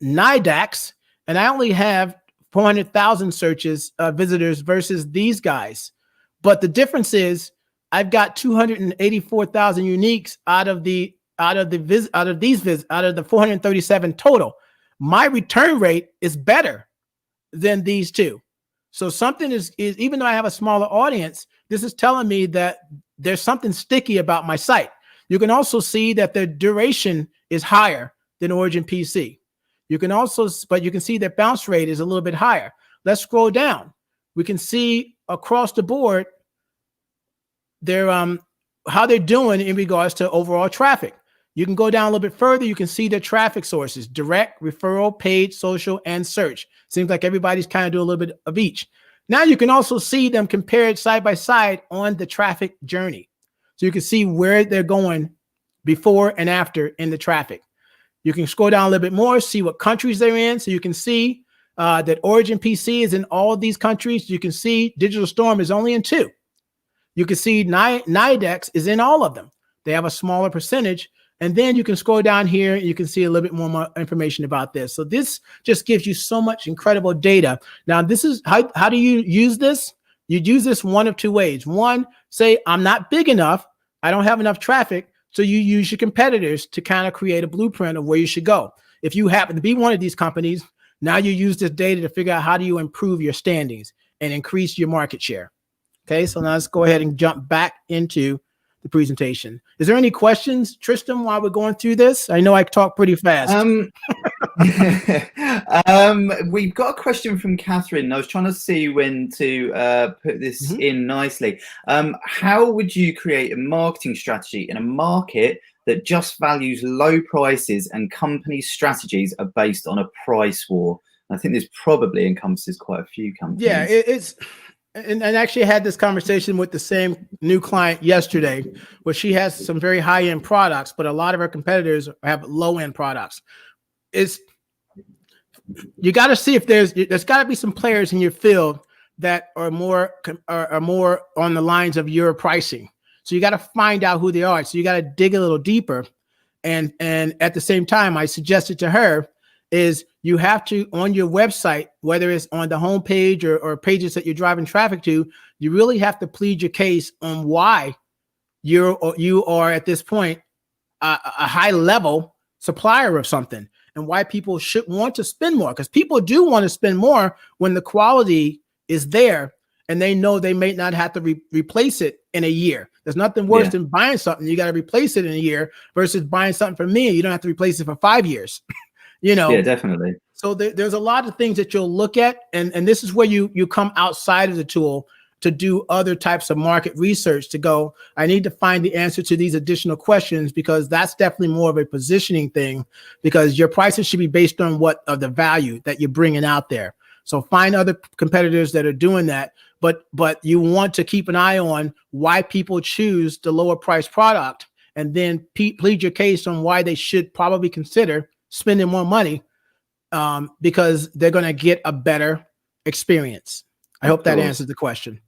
NIDAX and I only have 400,000 searches, visitors versus these guys. But the difference is I've got 284,000 uniques out of the 437 total. My return rate is better than these two. So something is even though I have a smaller audience, this is telling me that there's something sticky about my site. You can also see that the duration is higher than Origin PC. But you can see that bounce rate is a little bit higher. Let's scroll down. We can see across the board how they're doing in regards to overall traffic. You can go down a little bit further. You can see their traffic sources: direct, referral, paid, social, and search. Seems like everybody's kind of doing a little bit of each. Now you can also see them compared side by side on the traffic journey. So you can see where they're going before and after in the traffic. You can scroll down a little bit more, see what countries they're in. So you can see that Origin PC is in all of these countries. You can see Digital Storm is only in 2. You can see Nidex is in all of them. They have a smaller percentage. And then you can scroll down here and you can see a little bit more information about this. So this just gives you so much incredible data. Now, this is how do you use this? You use this one of two ways. One, say I'm not big enough. I don't have enough traffic. So you use your competitors to kind of create a blueprint of where you should go. If you happen to be one of these companies, now you use this data to figure out how do you improve your standings and increase your market share. Okay, so now let's go ahead and jump back into the presentation. Is there any questions, Tristam, while we're going through this? I know I talk pretty fast. We've got a question from Catherine. I was trying to see when to put this in nicely. How would you create a marketing strategy in a market that just values low prices and company strategies are based on a price war? I think this probably encompasses quite a few companies. Yeah, and actually I had this conversation with the same new client yesterday, where she has some very high-end products, but a lot of her competitors have low-end products. You got to see if there's got to be some players in your field that are more on the lines of your pricing. So you got to find out who they are. So you got to dig a little deeper. And at the same time, I suggested to her is you have to, on your website, whether it's on the homepage or pages that you're driving traffic to, you really have to plead your case on why you are at this point a high level supplier of something, and why people should want to spend more, because people do want to spend more when the quality is there and they know they may not have to replace it in a year. There's nothing worse than buying something you got to replace it in a year versus buying something from me and you don't have to replace it for 5 years. Yeah, definitely. So there's a lot of things that you'll look at, and this is where you come outside of the tool to do other types of market research, to go, I need to find the answer to these additional questions, because that's definitely more of a positioning thing, because your prices should be based on what of the value that you're bringing out there. So find other competitors that are doing that, but you want to keep an eye on why people choose the lower price product, and then plead your case on why they should probably consider spending more money, because they're going to get a better experience. I hope that answers the question.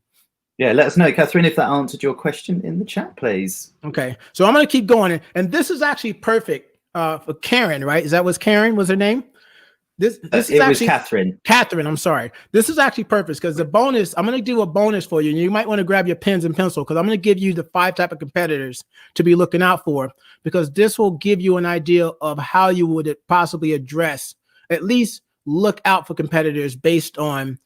Yeah, let us know, Catherine, if that answered your question in the chat, please. Okay, so I'm going to keep going. And this is actually perfect for Karen, right? Was Karen was her name? This is actually Catherine. Catherine, I'm sorry. This is actually perfect, because the bonus, I'm going to do a bonus for you. And you might want to grab your pens and pencil, because I'm going to give you the 5 type of competitors to be looking out for, because this will give you an idea of how you would possibly address, at least look out for competitors based on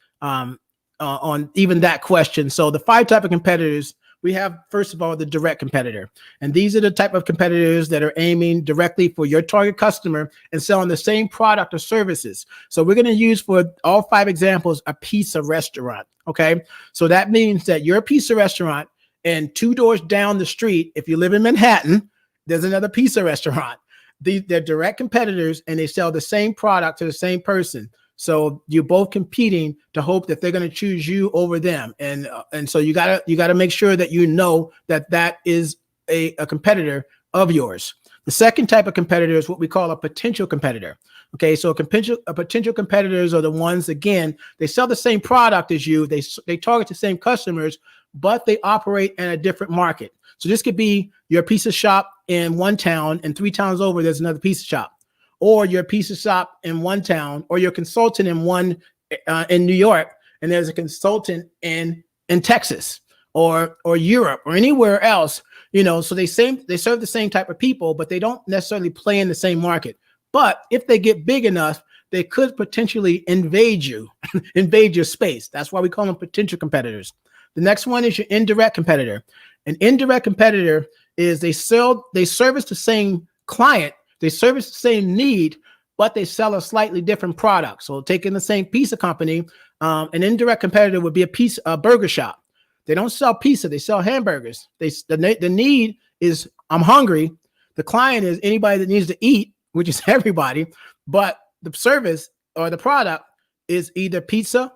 even that question. So the 5 type of competitors, we have, first of all, the direct competitor. And these are the type of competitors that are aiming directly for your target customer and selling the same product or services. So we're going to use, for all 5 examples, a pizza restaurant. Okay. So that means that you're a pizza restaurant, and 2 doors down the street, if you live in Manhattan, there's another pizza restaurant. They're direct competitors, and they sell the same product to the same person. So you're both competing to hope that they're going to choose you over them. And so you gotta make sure that you know that is a competitor of yours. The second type of competitor is what we call a potential competitor. Okay, so a potential competitors are the ones, again, they sell the same product as you. They target the same customers, but they operate in a different market. So this could be your pizza shop in one town, and 3 towns over, there's another pizza shop. Or your pizza shop in one town, or your consultant in New York, and there's a consultant in Texas. or Europe or anywhere else, so they serve the same type of people, but they don't necessarily play in the same market. But if they get big enough, they could potentially invade your space. That's why we call them potential competitors. The next one is your indirect competitor. An indirect competitor is they service the same client, they service the same need, but they sell a slightly different product. So taking the same pizza company, an indirect competitor would be a burger shop. They don't sell pizza, they sell hamburgers. The need is, I'm hungry. The client is anybody that needs to eat, which is everybody, but the service or the product is either pizza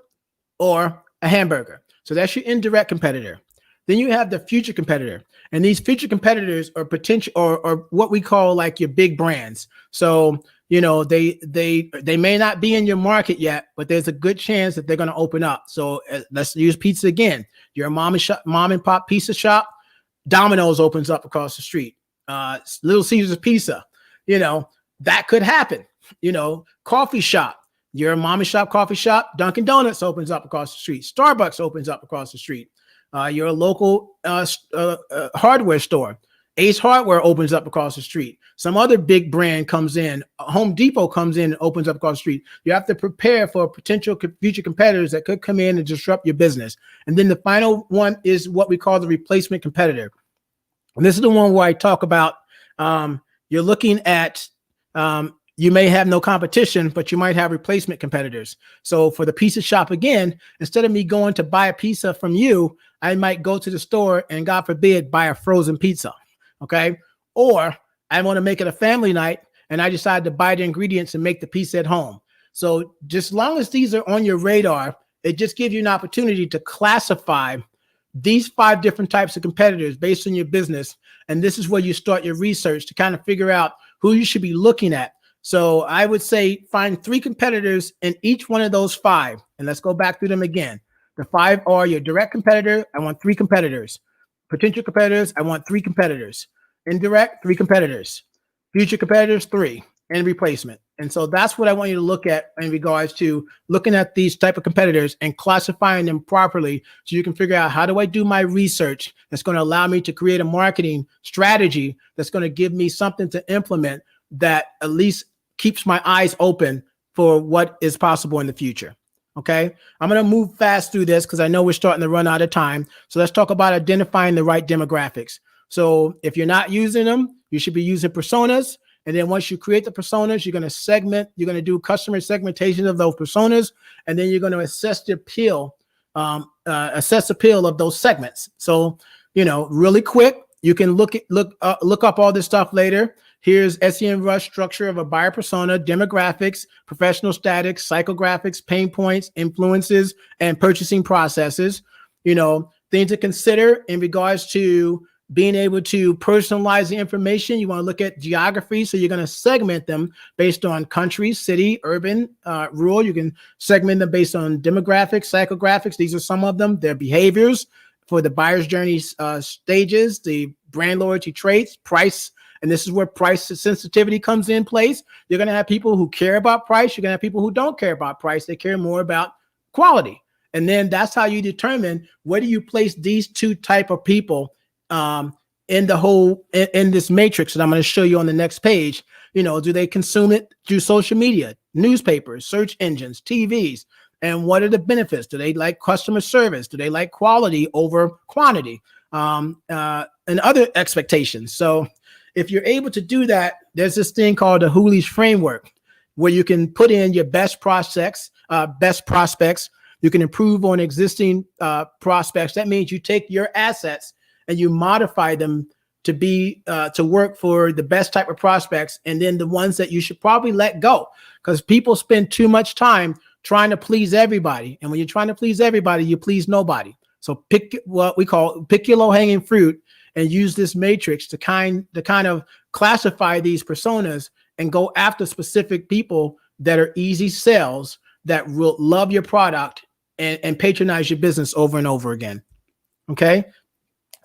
or a hamburger. So that's your indirect competitor. Then you have the future competitor, and these future competitors are potential or what we call like your big brands. So, they may not be in your market yet, but there's a good chance that they're going to open up. So let's use pizza again. You're a mom and pop pizza shop. Domino's opens up across the street. Little Caesar's Pizza, that could happen. Coffee shop. You're a mom and shop coffee shop. Dunkin' Donuts opens up across the street. Starbucks opens up across the street. You're a local hardware store. Ace Hardware opens up across the street. Some other big brand comes in. Home Depot comes in and opens up across the street. You have to prepare for potential future competitors that could come in and disrupt your business. And then the final one is what we call the replacement competitor. And this is the one where I talk about you're looking at you may have no competition, but you might have replacement competitors. So for the pizza shop, again, instead of me going to buy a pizza from you, I might go to the store and, God forbid, buy a frozen pizza. Okay. Or I want to make it a family night and I decide to buy the ingredients and make the pizza at home. So just as long as these are on your radar, it just gives you an opportunity to classify these 5 different types of competitors based on your business. And this is where you start your research to kind of figure out who you should be looking at. So I would say find 3 competitors in each one of those 5. And let's go back through them again. The 5 are your direct competitor. I want 3 competitors. Potential competitors. I want 3 competitors. Indirect, 3 competitors. Future competitors, 3. And replacement. And so that's what I want you to look at in regards to looking at these type of competitors and classifying them properly so you can figure out, how do I do my research that's going to allow me to create a marketing strategy that's going to give me something to implement that at least keeps my eyes open for what is possible in the future. Okay. I'm going to move fast through this because I know we're starting to run out of time. So let's talk about identifying the right demographics. So if you're not using them, you should be using personas. And then once you create the personas, you're going to segment, you're going to do customer segmentation of those personas. And then you're going to assess the appeal, of those segments. So, really quick, you can look up all this stuff later. Here's SEMrush structure of a buyer persona, demographics, professional statics, psychographics, pain points, influences, and purchasing processes. Things to consider in regards to being able to personalize the information. You want to look at geography. So you're going to segment them based on country, city, urban, rural. You can segment them based on demographics, psychographics. These are some of them. Their behaviors for the buyer's journey stages, the brand loyalty traits, price. And this is where price sensitivity comes in place. You're going to have people who care about price. You're going to have people who don't care about price. They care more about quality. And then that's how you determine where do you place these 2 type of people in this matrix that I'm going to show you on the next page. Do they consume it through social media, newspapers, search engines, TVs? And what are the benefits? Do they like customer service? Do they like quality over quantity? And other expectations. So if you're able to do that, there's this thing called the Hooley's framework, where you can put in your best prospects. You can improve on existing prospects. That means you take your assets and you modify them to be to work for the best type of prospects, and then the ones that you should probably let go, because people spend too much time trying to please everybody. And when you're trying to please everybody, you please nobody. So pick your low-hanging fruit and use this matrix to kind of classify these personas and go after specific people that are easy sales, that will love your product and patronize your business over and over again. Okay.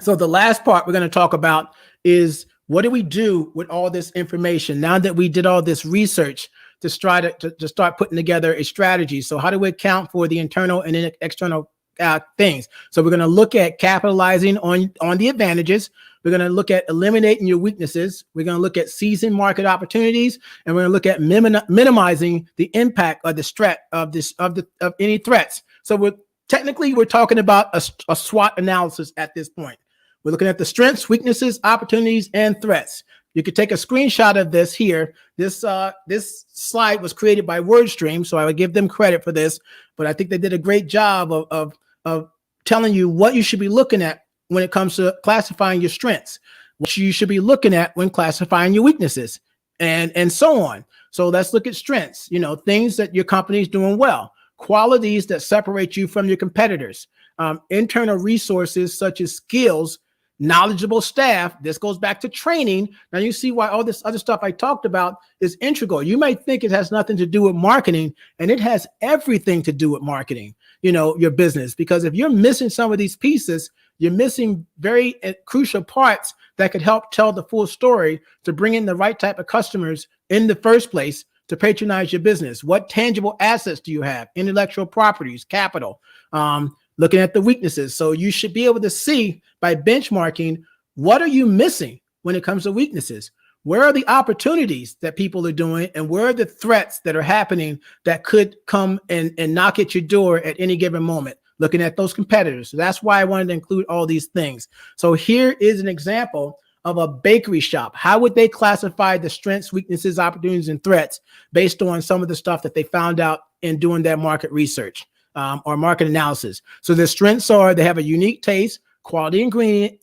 So the last part we're going to talk about is, what do we do with all this information now that we did all this research to start putting together a strategy? So how do we account for the internal and external things. So we're going to look at capitalizing on the advantages. We're going to look at eliminating your weaknesses. We're going to look at seizing market opportunities, and we're going to look at minimizing the impact of the threat of any threats. So we're talking about a SWOT analysis at this point. We're looking at the strengths, weaknesses, opportunities, and threats. You could take a screenshot of this here. This slide was created by WordStream, so I would give them credit for this. But I think they did a great job of telling you what you should be looking at when it comes to classifying your strengths, what you should be looking at when classifying your weaknesses, and so on. So let's look at strengths. Things that your company is doing well, qualities that separate you from your competitors, internal resources such as skills, knowledgeable staff. This goes back to training. Now you see why all this other stuff I talked about is integral. You might think it has nothing to do with marketing, and it has everything to do with marketing, your business, because if you're missing some of these pieces, you're missing very crucial parts that could help tell the full story to bring in the right type of customers in the first place to patronize your business. What tangible assets do you have? Intellectual properties, capital, looking at the weaknesses. So you should be able to see by benchmarking, what are you missing when it comes to weaknesses? Where are the opportunities that people are doing, and where are the threats that are happening that could come and knock at your door at any given moment? Looking at those competitors. So that's why I wanted to include all these things. So here is an example of a bakery shop. How would they classify the strengths, weaknesses, opportunities, and threats based on some of the stuff that they found out in doing their market research or market analysis? So the strengths are they have a unique taste, quality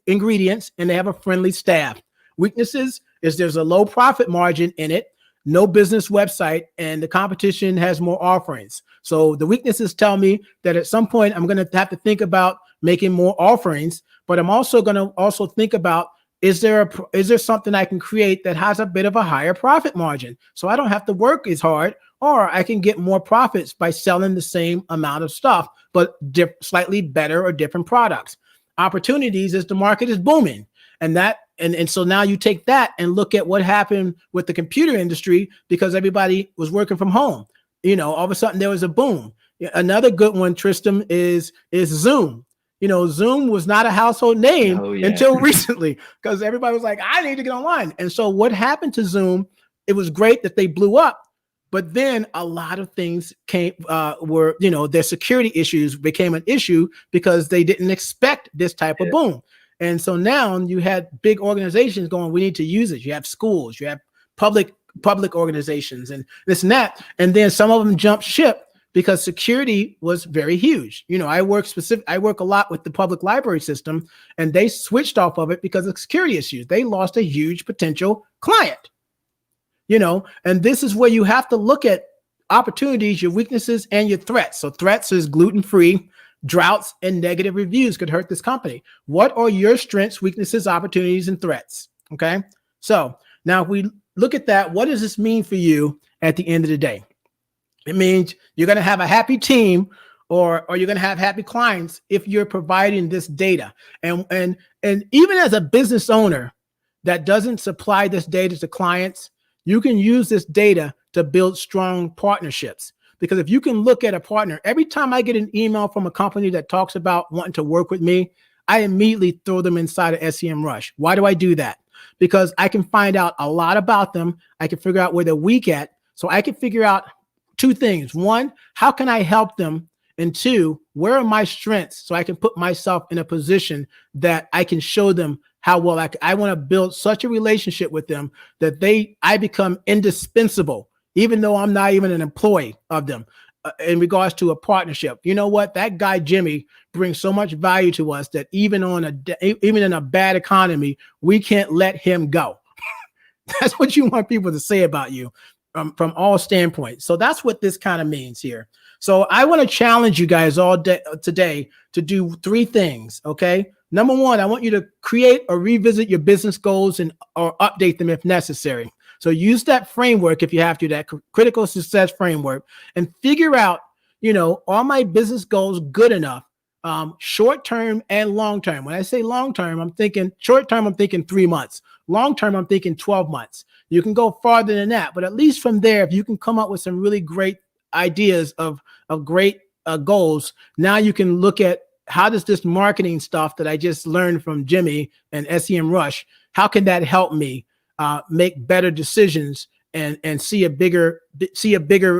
ingredients, and they have a friendly staff. Weaknesses is there's a low profit margin in it, no business website, and the competition has more offerings. So the weaknesses tell me that at some point I'm going to have to think about making more offerings, but I'm also going to think about, is there something I can create that has a bit of a higher profit margin so I don't have to work as hard, or I can get more profits by selling the same amount of stuff, but slightly better or different products. Opportunities is the market is booming. And so now you take that and look at what happened with the computer industry because everybody was working from home. All of a sudden there was a boom. Another good one, Tristam, is Zoom. Zoom was not a household name until recently because everybody was like, I need to get online. And so what happened to Zoom? It was great that they blew up, but then a lot of things their security issues became an issue because they didn't expect this type of boom. And so now you had big organizations going, we need to use it. You have schools, you have public organizations and this and that. And then some of them jumped ship because security was very huge. I work a lot with the public library system, and they switched off of it because of security issues. They lost a huge potential client, and this is where you have to look at opportunities, your weaknesses, and your threats. So threats is gluten-free. Droughts and negative reviews could hurt this company. What are your strengths, weaknesses, opportunities, and threats? Okay. So now if we look at that, what does this mean for you at the end of the day? It means you're going to have a happy team or you're going to have happy clients if you're providing this data. And even as a business owner that doesn't supply this data to clients, you can use this data to build strong partnerships. Because if you can look at a partner, every time I get an email from a company that talks about wanting to work with me, I immediately throw them inside of SEMrush. Why do I do that? Because I can find out a lot about them. I can figure out where they're weak at. So I can figure out two things. One, how can I help them? And two, where are my strengths? So I can put myself in a position that I can show them how well I want to build such a relationship with them that I become indispensable, even though I'm not even an employee of them, in regards to a partnership. You know what? That guy, Jimmy, brings so much value to us that even in a bad economy, we can't let him go. That's what you want people to say about you from all standpoints. So that's what this kind of means here. So I want to challenge you guys all day today to do three things. Okay. Number one, I want you to create or revisit your business goals or update them if necessary. So use that framework if you have to, that critical success framework, and figure out, are my business goals good enough, short-term and long-term? When I say long-term, I'm thinking short-term, I'm thinking 3 months. Long-term, I'm thinking 12 months. You can go farther than that, but at least from there, if you can come up with some really great ideas of great goals, now you can look at how does this marketing stuff that I just learned from Jimmy and SEM Rush, how can that help me make better decisions and see a bigger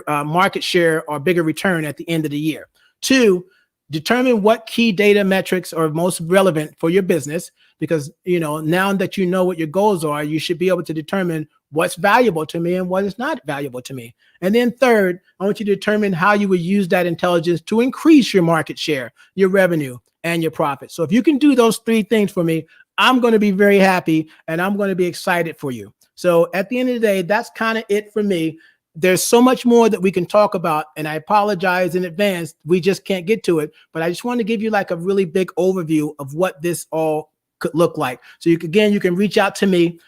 market share or bigger return at the end of the year. 2, determine what key data metrics are most relevant for your business, because now that you know what your goals are, you should be able to determine what's valuable to me and what is not valuable to me. And then 3rd, I want you to determine how you would use that intelligence to increase your market share, your revenue, and your profit. So if you can do those 3 things for me, I'm going to be very happy and I'm going to be excited for you. So at the end of the day, that's kind of it for me. There's so much more that we can talk about, and I apologize in advance. We just can't get to it, but I just want to give you like a really big overview of what this all could look like. So you can reach out to me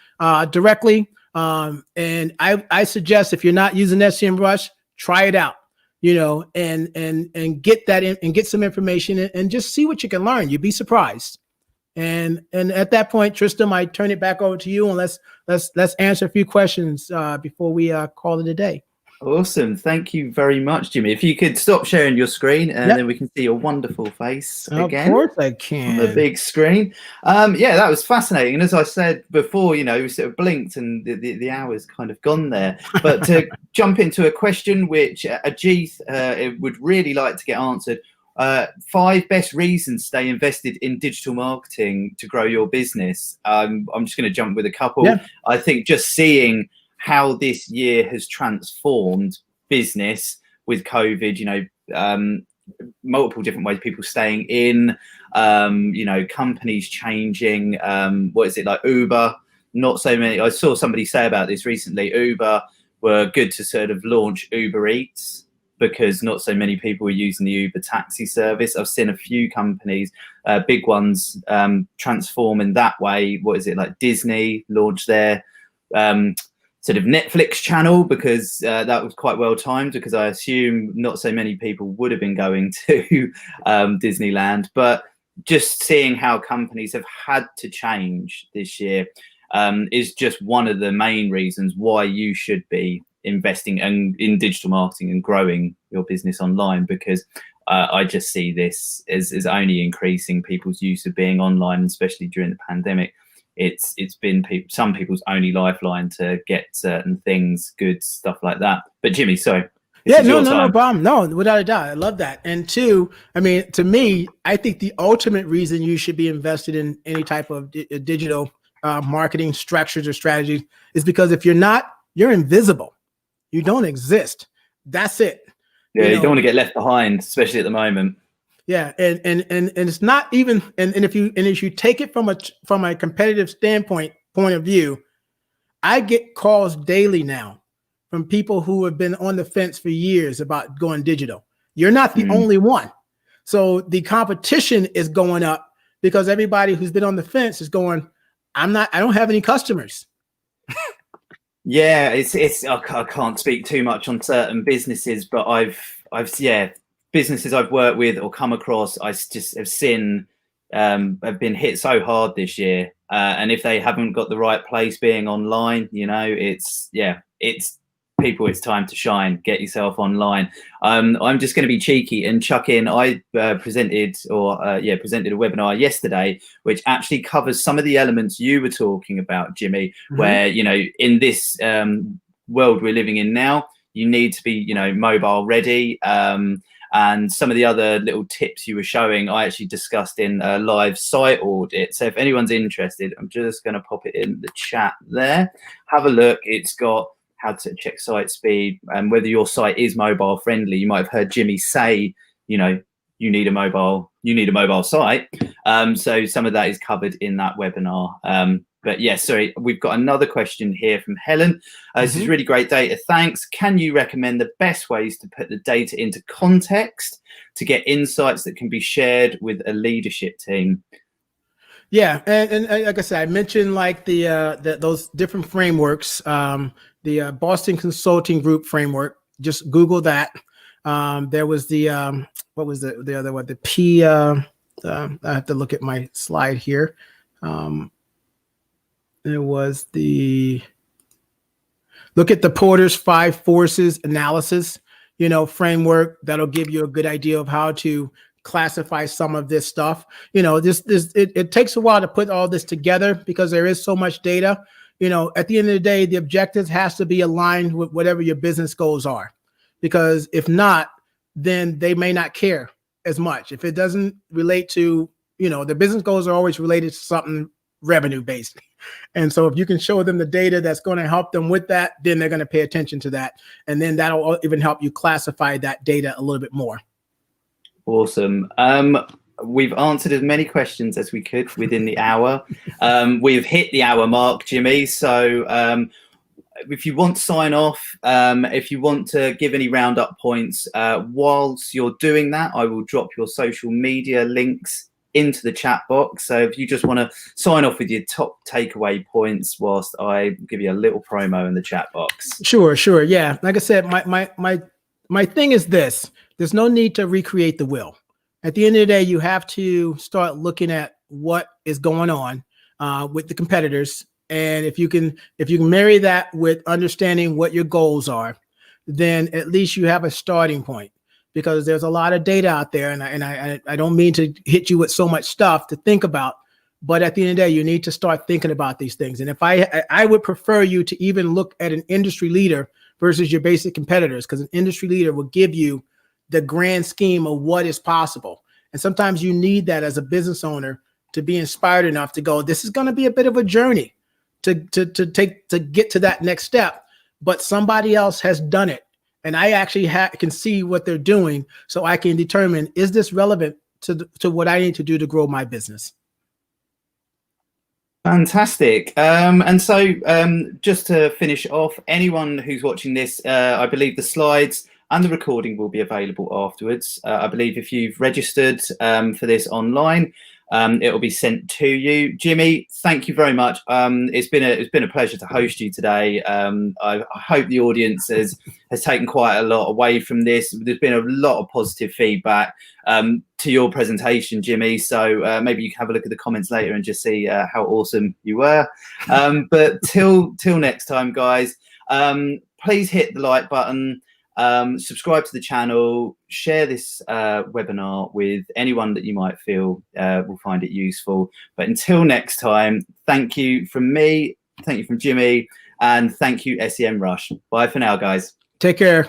directly. And I suggest, if you're not using SEM Rush, try it out, and get that in and get some information and just see what you can learn. You'd be surprised. And at that point, Tristam, I turn it back over to you, and let's answer a few questions before we call it a day. Awesome. Thank you very much, Jimmy. If you could stop sharing your screen, and then we can see your wonderful face again. Of course I can. On the big screen. Yeah, that was fascinating. And as I said before, we sort of blinked and the hour's kind of gone there. But to jump into a question which Ajith would really like to get answered, 5 best reasons to stay invested in digital marketing to grow your business. I'm just going to jump with a couple. Yeah. I think just seeing how this year has transformed business with COVID, multiple different ways, people staying in, companies changing. What is it, like Uber? Not so many. I saw somebody say about this recently. Uber were good to sort of launch Uber Eats because not so many people were using the Uber taxi service. I've seen a few companies, big ones, transform in that way. What is it, like Disney launched their sort of Netflix channel because that was quite well timed, because I assume not so many people would have been going to Disneyland. But just seeing how companies have had to change this year is just one of the main reasons why you should be investing in digital marketing and growing your business online, because I just see this as only increasing people's use of being online, especially during the pandemic. It's been some people's only lifeline to get certain things, goods, stuff like that. But Jimmy, sorry. Yeah, no problem. No, without a doubt. I love that. And 2, I mean, to me, I think the ultimate reason you should be invested in any type of digital marketing structures or strategies is because if you're not, you're invisible. You don't exist. That's it. Yeah, you don't want to get left behind, especially at the moment. Yeah, and it's not even and if you take it from a competitive point of view, I get calls daily now from people who have been on the fence for years about going digital. You're not the only one. So the competition is going up because everybody who's been on the fence is going, I don't have any customers. Yeah, I can't speak too much on certain businesses, but I've businesses I've worked with or come across, I just have seen have been hit so hard this year. And if they haven't got the right place being online, it's people, it's time to shine. Get yourself online. I'm just going to be cheeky and chuck in. I presented a webinar yesterday, which actually covers some of the elements you were talking about, Jimmy, where, in this world we're living in now, you need to be, mobile ready. And some of the other little tips you were showing, I actually discussed in a live site audit. So if anyone's interested, I'm just going to pop it in the chat there. Have a look. It's got how to check site speed and whether your site is mobile friendly. You might have heard Jimmy say, you need a mobile site. So some of that is covered in that webinar. But yeah, sorry, we've got another question here from Helen. This is really great data. Thanks. Can you recommend the best ways to put the data into context to get insights that can be shared with a leadership team? Yeah, and like I said, I mentioned like those different frameworks. The Boston Consulting Group framework. Just Google that. There was the what was the other one? The P. I have to look at my slide here. There was the look at the Porter's 5 forces analysis. framework that'll give you a good idea of how to classify some of this stuff. It takes a while to put all this together because there is so much data. At the end of the day, the objectives has to be aligned with whatever your business goals are, because if not, then they may not care as much. If it doesn't relate to, the business goals are always related to something revenue based. And so if you can show them the data that's going to help them with that, then they're going to pay attention to that. And then that'll even help you classify that data a little bit more. Awesome. We've answered as many questions as we could within the hour. We've hit the hour mark, Jimmy. So if you want to sign off, if you want to give any roundup points, whilst you're doing that, I will drop your social media links into the chat box. So if you just want to sign off with your top takeaway points whilst I give you a little promo in the chat box. Sure. Yeah. Like I said, my thing is this: there's no need to recreate the wheel. At the end of the day, you have to start looking at what is going on with the competitors. And if you can marry that with understanding what your goals are, then at least you have a starting point. Because there's a lot of data out there, and I don't mean to hit you with so much stuff to think about, but at the end of the day, you need to start thinking about these things. And if I would prefer you to even look at an industry leader versus your basic competitors, because an industry leader will give you the grand scheme of what is possible. And sometimes you need that as a business owner to be inspired enough to go, this is going to be a bit of a journey to get to that next step, but somebody else has done it. And I actually can see what they're doing, so I can determine, is this relevant to what I need to do to grow my business? Fantastic. And so just to finish off, anyone who's watching this, I believe the slides and the recording will be available afterwards. I believe if you've registered for this online, it will be sent to you. Jimmy, thank you very much. It's been a pleasure to host you today. I hope the audience has taken quite a lot away from this. There's been a lot of positive feedback to your presentation, Jimmy. So maybe you can have a look at the comments later and just see how awesome you were. But till next time, guys, please hit the like button. Subscribe to the channel, share this webinar with anyone that you might feel will find it useful. But until next time, thank you from me, thank you from Jimmy, and thank you SEM Rush. Bye for now, guys. Take care.